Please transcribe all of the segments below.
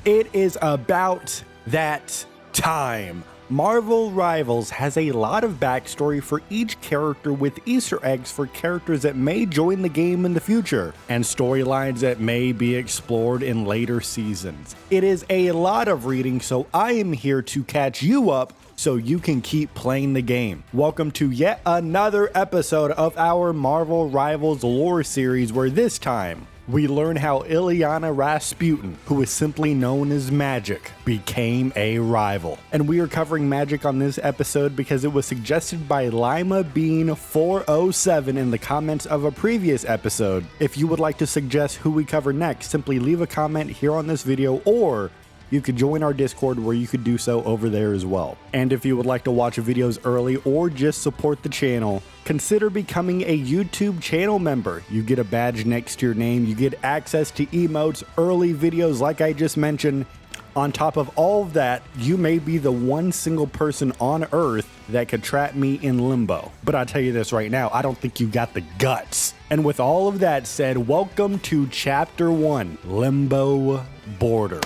It is about that time. Marvel Rivals has a lot of backstory for each character with Easter eggs for characters that may join the game in the future, and storylines that may be explored in later seasons. It is a lot of reading, so I am here to catch you up so you can keep playing the game. Welcome to yet another episode of our Marvel Rivals lore series, where this time we learn how Illyana Rasputin, who is simply known as Magik, became a rival. And we are covering Magik on this episode because it was suggested by Lima Bean 407 in the comments of a previous episode. If you would like to suggest who we cover next, simply leave a comment here on this video, or you could join our Discord where you could do so over there as well. And if you would like to watch videos early or just support the channel, consider becoming a YouTube channel member. You get a badge next to your name, you get access to emotes, early videos like I just mentioned. On top of all of that, you may be the one single person on Earth that could trap me in Limbo. But I'll tell you this right now, I don't think you got the guts. And with all of that said, welcome to Chapter 1, Limbo Border.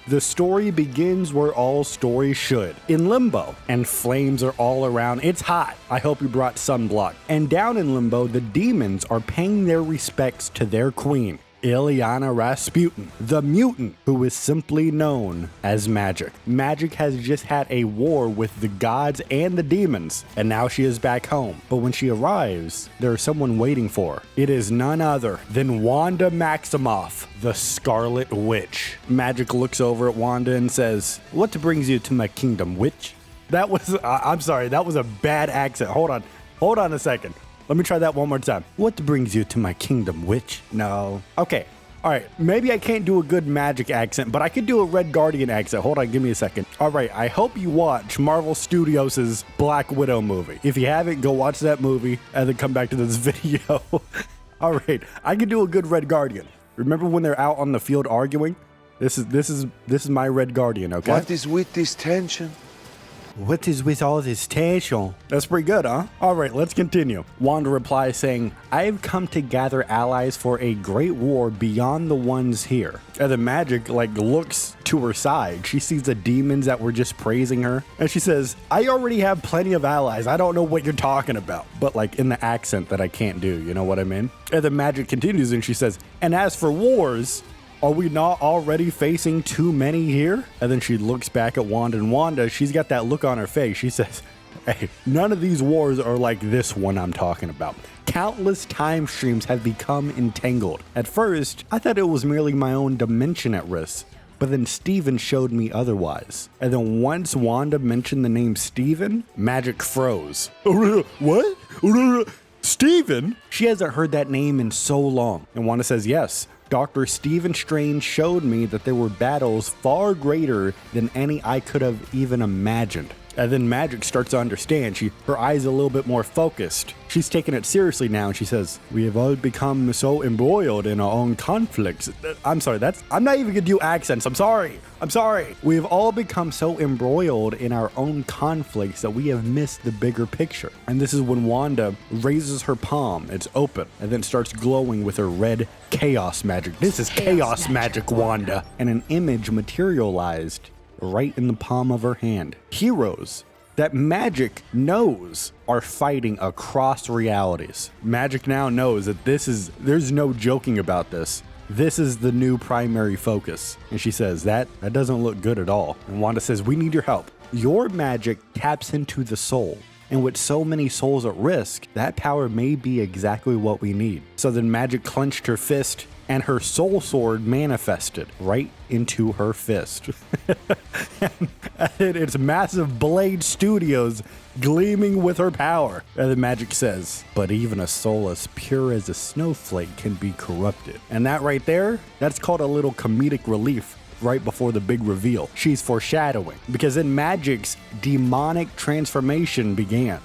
The story begins where all stories should, in Limbo, and flames are all around. It's hot. I hope you brought sunblock. And down in Limbo, the demons are paying their respects to their queen, Illyana Rasputin, the mutant who is simply known as Magik. Magik has just had a war with the gods and the demons, and now she is back home. But when she arrives, there is someone waiting for her. It is none other than Wanda Maximoff, the Scarlet Witch. Magik looks over at Wanda and says, "What brings you to my kingdom, witch?" That was, I'm sorry, that was a bad accent. Hold on a second. Let me try that one more time. "What brings you to my kingdom, witch?" No. Okay. All right. Maybe I can't do a good Magik accent, but I could do a Red Guardian accent. Hold on. Give me a second. All right. I hope you watch Marvel Studios' Black Widow movie. If you haven't, go watch that movie and then come back to this video. All right. I can do a good Red Guardian. Remember when they're out on the field arguing? This is my Red Guardian, okay? What is with this tension? What is with all this tension? That's pretty good, huh? All right, let's continue. Wanda replies saying, "I have come to gather allies for a great war beyond the ones here." And then Magik looks to her side. She sees the demons that were just praising her. And she says, "I already have plenty of allies. I don't know what you're talking about." But in the accent that I can't do, you know what I mean? And then Magik continues and she says, "And as for wars, are we not already facing too many here?" And then she looks back at Wanda, and Wanda, she's got that look on her face. She says, "Hey, none of these wars are like this one I'm talking about. Countless time streams have become entangled. At first, I thought it was merely my own dimension at risk, but then Steven showed me otherwise." And then once Wanda mentioned the name Steven, Magik froze. What? Steven? She hasn't heard that name in so long. And Wanda says, "Yes. Dr. Stephen Strange showed me that there were battles far greater than any I could have even imagined." And then Magik starts to understand. Her eyes a little bit more focused. She's taking it seriously now, and she says, "We have all become so embroiled in our own conflicts." I'm sorry, I'm not even gonna do accents. I'm sorry. We have all become so embroiled in our own conflicts that we have missed the bigger picture. And this is when Wanda raises her palm. It's open, and then starts glowing with her red chaos magic. This is chaos magic, Wanda. And an image materialized right in the palm of her hand. Heroes that Magik knows are fighting across realities. Magik now knows that there's no joking about this. This is the new primary focus. And she says, that doesn't look good at all. And Wanda says, "We need your help. Your magic taps into the soul. And with so many souls at risk, that power may be exactly what we need." So then Magik clenched her fist, and her soul sword manifested right into her fist. And it's massive blade studios gleaming with her power. And then Magik says, "But even a soul as pure as a snowflake can be corrupted." And that right there, that's called a little comedic relief right before the big reveal. She's foreshadowing, because then Magik's demonic transformation began.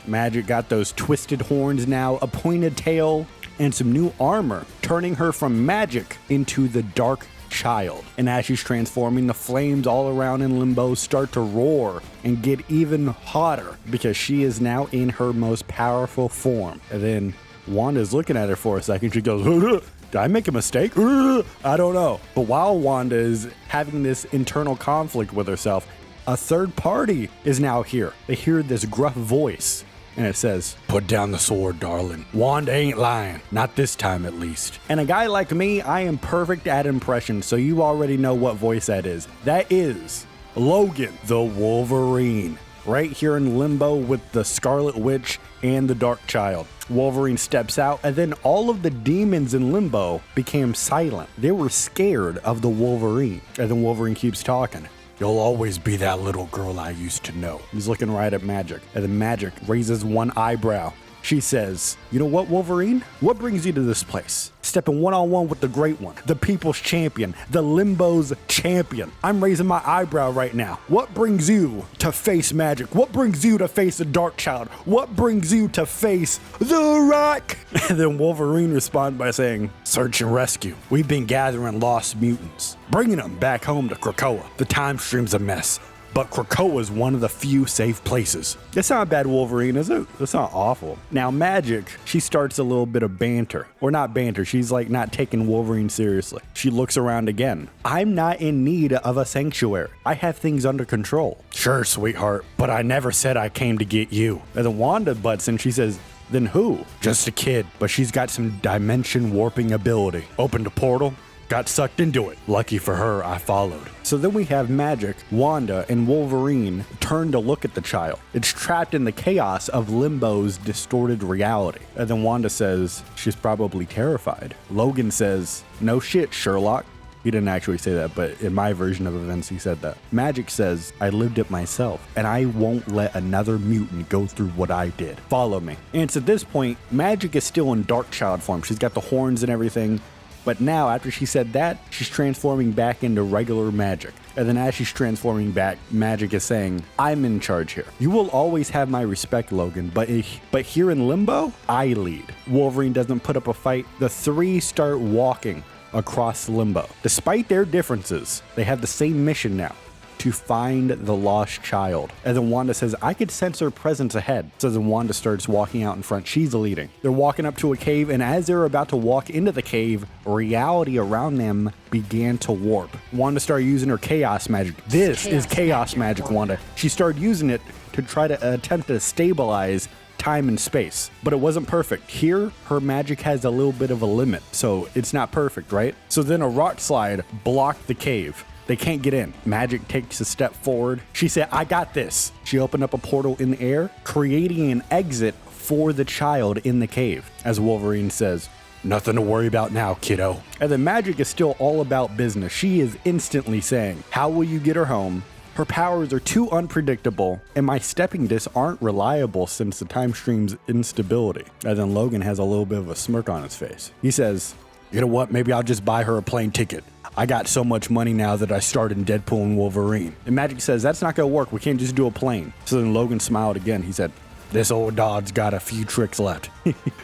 Magik got those twisted horns now, a pointed tail, and some new armor, turning her from Magik into the Dark Child. And as she's transforming, the flames all around in Limbo start to roar and get even hotter, because she is now in her most powerful form. And then Wanda's looking at her for a second. She goes, Did I make a mistake? I don't know. But while Wanda is having this internal conflict with herself, a third party is now here. They hear this gruff voice, and it says, "Put down the sword, darling. Wanda ain't lying. Not this time, at least." And a guy like me, I am perfect at impressions, so you already know what voice that is. That is Logan, the Wolverine, right here in Limbo with the Scarlet Witch and the Dark Child. Wolverine steps out, and then all of the demons in Limbo became silent. They were scared of the Wolverine. And then Wolverine keeps talking. "You'll always be that little girl I used to know." He's looking right at Magik, and then Magik raises one eyebrow. She says, "You know what, Wolverine? What brings you to this place? Stepping one-on-one with the great one, the people's champion, the Limbo's champion. I'm raising my eyebrow right now. What brings you to face Magik? What brings you to face the Dark Child? What brings you to face the Rock?" And then Wolverine responds by saying, "Search and rescue. We've been gathering lost mutants, bringing them back home to Krakoa. The time stream's a mess, but Krakoa is one of the few safe places." That's not bad, Wolverine, is it? That's not awful. Now, Magik, she starts a little bit of banter. Or not banter, she's like not taking Wolverine seriously. She looks around again. "I'm not in need of a sanctuary. I have things under control." "Sure, sweetheart, but I never said I came to get you." And then Wanda butts in, she says, "Then who?" "Just a kid, but she's got some dimension warping ability. Opened a portal, got sucked into it. Lucky for her, I followed." So then we have Magik, Wanda, and Wolverine turn to look at the child. It's trapped in the chaos of Limbo's distorted reality. And then Wanda says she's probably terrified. Logan says, "No shit, Sherlock." He didn't actually say that, but in my version of events, he said that. Magik says, "I lived it myself, and I won't let another mutant go through what I did. Follow me." And it's at this point, Magik is still in Dark Child form. She's got the horns and everything. But now, after she said that, she's transforming back into regular Magik. And then as she's transforming back, Magik is saying, "I'm in charge here. You will always have my respect, Logan, but here in Limbo, I lead." Wolverine doesn't put up a fight. The three start walking across Limbo. Despite their differences, they have the same mission now: to find the lost child. And then Wanda says, "I could sense her presence ahead." So then Wanda starts walking out in front. She's leading. They're walking up to a cave, and as they're about to walk into the cave, reality around them began to warp. Wanda started using her chaos magic. This is chaos magic, Wanda. She started using it to try to attempt to stabilize time and space, but it wasn't perfect. Here, her magic has a little bit of a limit, so it's not perfect, right? So then a rock slide blocked the cave. They can't get in. Magik takes a step forward. She said, "I got this." She opened up a portal in the air, creating an exit for the child in the cave. As Wolverine says, "Nothing to worry about now, kiddo." And then Magik is still all about business. She is instantly saying, "How will you get her home? Her powers are too unpredictable, and my stepping discs aren't reliable since the time stream's instability." And then Logan has a little bit of a smirk on his face. He says, "You know what? Maybe I'll just buy her a plane ticket. I got so much money now that I started in Deadpool and Wolverine." And Magik says, "That's not gonna work. We can't just do a plane." So then Logan smiled again. He said, "This old dog's got a few tricks left."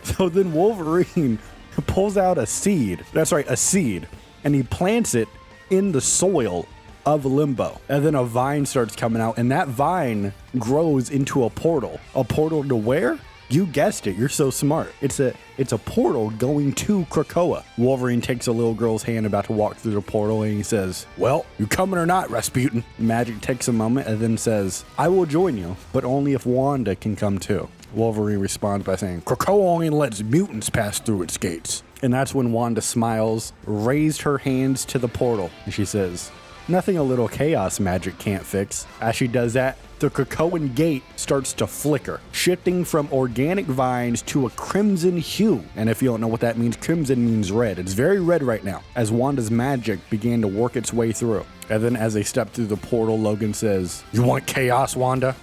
So then Wolverine pulls out a seed. That's right, a seed. And he plants it in the soil of Limbo. And then a vine starts coming out, and that vine grows into a portal. A portal to where? You guessed it. You're so smart. It's a portal going to Krakoa. Wolverine takes a little girl's hand about to walk through the portal, and he says, "Well, you coming or not, Rasputin?" Magik takes a moment and then says, "I will join you, but only if Wanda can come too." Wolverine responds by saying, "Krakoa only lets mutants pass through its gates." And that's when Wanda smiles, raised her hands to the portal, and she says, "Nothing a little chaos magic can't fix." As she does that, the Krakoan gate starts to flicker, shifting from organic vines to a crimson hue. And if you don't know what that means, crimson means red. It's very red right now, as Wanda's magic began to work its way through. And then as they step through the portal, Logan says, "You want chaos, Wanda?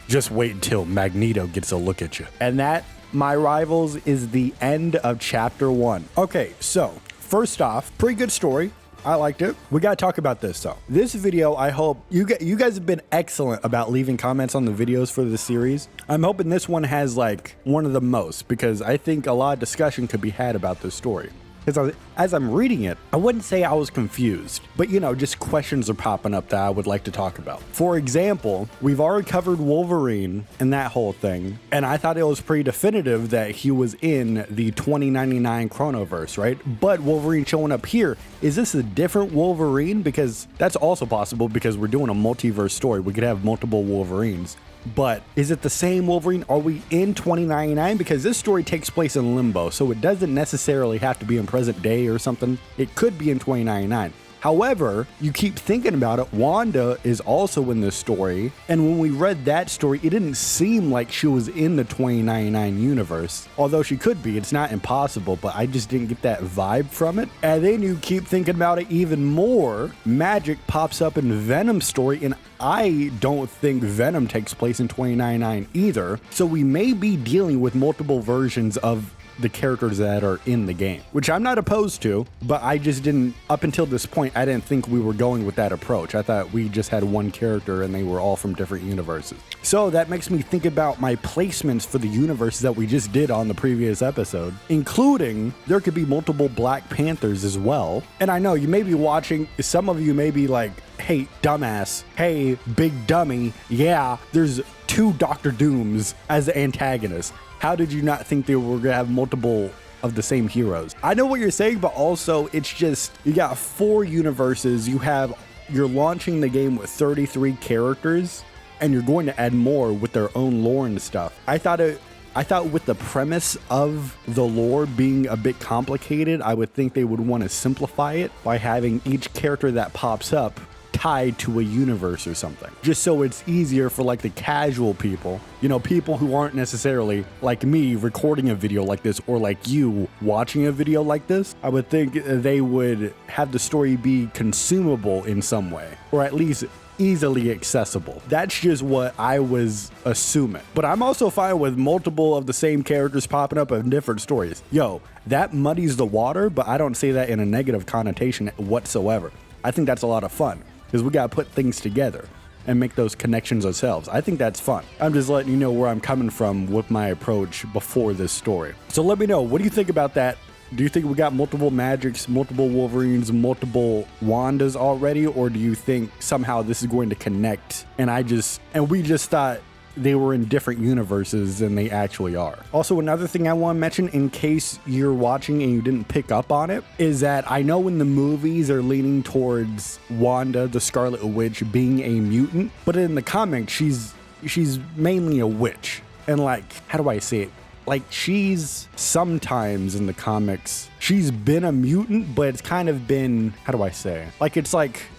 Just wait until Magneto gets a look at you." And that, my rivals, is the end of chapter 1. Okay, so first off, pretty good story. I liked it. We got to talk about this though. This video, I hope you guys have been excellent about leaving comments on the videos for the series. I'm hoping this one has like one of the most, because I think a lot of discussion could be had about this story. Because as I'm reading it, I wouldn't say I was confused, but just questions are popping up that I would like to talk about. For example, we've already covered Wolverine and that whole thing, and I thought it was pretty definitive that he was in the 2099 Chronoverse, right? But Wolverine showing up here, is this a different Wolverine? Because that's also possible because we're doing a multiverse story. We could have multiple Wolverines. But is it the same Wolverine? Are we in 2099? Because this story takes place in Limbo, so it doesn't necessarily have to be in present day or something. It could be in 2099. However, you keep thinking about it, Wanda is also in this story, and when we read that story, it didn't seem like she was in the 2099 universe. Although she could be, it's not impossible, but I just didn't get that vibe from it. And then you keep thinking about it even more, Magik pops up in Venom's story, and I don't think Venom takes place in 2099 either. So we may be dealing with multiple versions of the characters that are in the game, which I'm not opposed to, but I just didn't, up until this point, I didn't think we were going with that approach. I thought we just had one character and they were all from different universes. So that makes me think about my placements for the universes that we just did on the previous episode, including there could be multiple Black Panthers as well. And I know you may be watching, some of you may be like, hey, dumbass, hey, big dummy, yeah, there's 2 Doctor Dooms as the antagonists. How did you not think they were going to have multiple of the same heroes? I know what you're saying, but also it's just, you got 4 universes. You're launching the game with 33 characters, and you're going to add more with their own lore and stuff. I thought with the premise of the lore being a bit complicated, I would think they would want to simplify it by having each character that pops up tied to a universe or something, just so it's easier for like the casual people, people who aren't necessarily like me recording a video like this or like you watching a video like this. I would think they would have the story be consumable in some way, or at least easily accessible. That's just what I was assuming. But I'm also fine with multiple of the same characters popping up in different stories. That muddies the water, but I don't say that in a negative connotation whatsoever. I think that's a lot of fun, because we got to put things together and make those connections ourselves. I think that's fun. I'm just letting you know where I'm coming from with my approach before this story. So let me know, what do you think about that? Do you think we got multiple Magics, multiple Wolverines, multiple Wandas already? Or do you think somehow this is going to connect and we just thought they were in different universes than they actually are? Also, another thing I want to mention in case you're watching and you didn't pick up on it is that I know in the movies are leaning towards Wanda, the Scarlet Witch, being a mutant, but in the comics, she's mainly a witch. And how do I say it? She's sometimes in the comics, she's been a mutant, but it's kind of been, how do I say? It's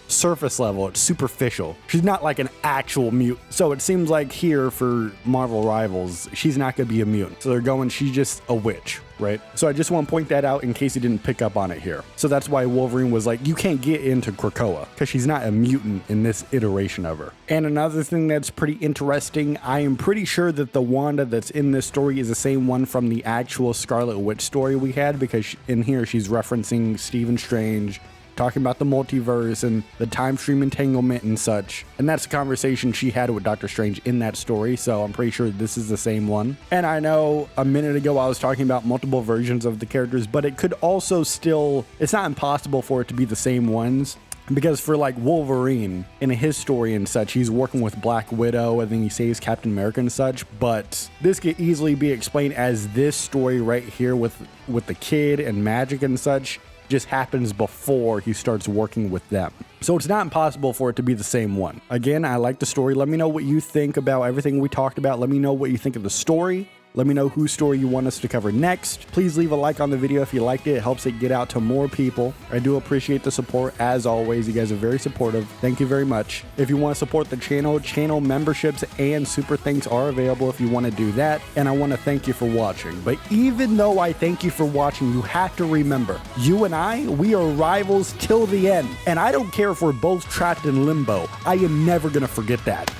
surface level, it's superficial. She's not like an actual mutant. So it seems like here for Marvel Rivals, she's not gonna be a mutant. So they're going, she's just a witch, right? So I just want to point that out in case you didn't pick up on it here. So that's why Wolverine was like, you can't get into Krakoa because she's not a mutant in this iteration of her. And another thing that's pretty interesting, I am pretty sure that the Wanda that's in this story is the same one from the actual Scarlet Witch story we had, because in here she's referencing Stephen Strange, talking about the multiverse and the time stream entanglement and such. And that's the conversation she had with Doctor Strange in that story, so I'm pretty sure this is the same one. And I know a minute ago I was talking about multiple versions of the characters, but it could also still, it's not impossible for it to be the same ones. Because for Wolverine, in his story and such, he's working with Black Widow and then he saves Captain America and such. But this could easily be explained as this story right here with the kid and Magik and such just happens before he starts working with them. So it's not impossible for it to be the same one. Again, I like the story. Let me know what you think about everything we talked about. Let me know what you think of the story. Let me know whose story you want us to cover next. Please leave a like on the video if you liked it. It helps it get out to more people. I do appreciate the support. As always, you guys are very supportive. Thank you very much. If you want to support the channel memberships and super thanks are available if you want to do that. And I want to thank you for watching. But even though I thank you for watching, you have to remember, you and we are rivals till the end. And I don't care if we're both trapped in limbo. I am never going to forget that.